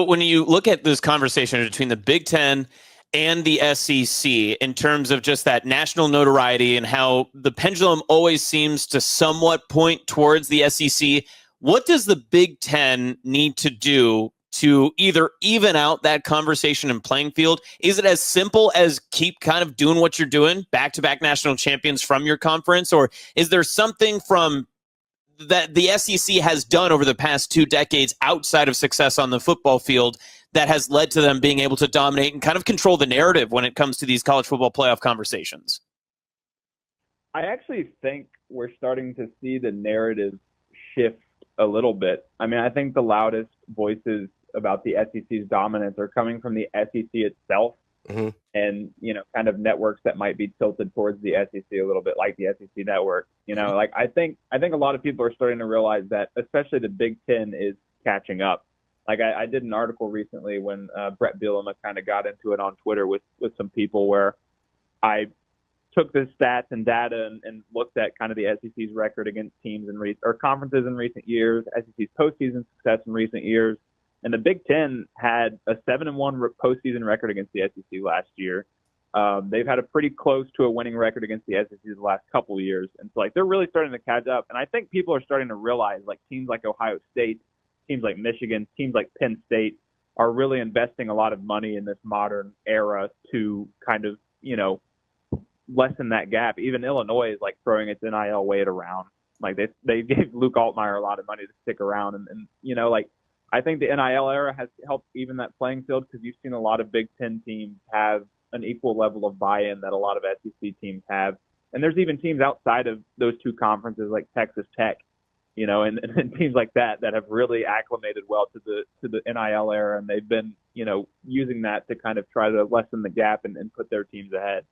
When you look at this conversation between the Big Ten and the SEC in terms of just that national notoriety and how the pendulum always seems to somewhat point towards the SEC, what does the Big Ten need to do to either even out that conversation and playing field? Is it as simple as keep kind of doing what you're doing, back-to-back national champions from your conference, or is there something from that the SEC has done over the past 2 decades outside of success on the football field that has led to them being able to dominate and kind of control the narrative when it comes to these college football playoff conversations? I actually think we're starting to see the narrative shift a little bit. I mean, I think the loudest voices about the SEC's dominance are coming from the SEC itself. Mm-hmm. And, kind of networks that might be tilted towards the SEC a little bit, like the SEC network. Like I think a lot of people are starting to realize that, especially the Big Ten is catching up. Like I did an article recently when Brett Bielema kind of got into it on Twitter with some people where I took the stats and data and looked at kind of the SEC's record against teams or conferences in recent years, SEC's postseason success in recent years. And the Big Ten had a 7-1 postseason record against the SEC last year. They've had a pretty close to a winning record against the SEC the last couple of years. And so, they're really starting to catch up. And I think people are starting to realize, teams like Ohio State, teams like Michigan, teams like Penn State are really investing a lot of money in this modern era to kind of, lessen that gap. Even Illinois is, throwing its NIL weight around. They gave Luke Altmaier a lot of money to stick around. And I think the NIL era has helped even that playing field because you've seen a lot of Big Ten teams have an equal level of buy-in that a lot of SEC teams have. And there's even teams outside of those two conferences like Texas Tech, and teams like that have really acclimated well to the NIL era. And they've been, using that to kind of try to lessen the gap and put their teams ahead.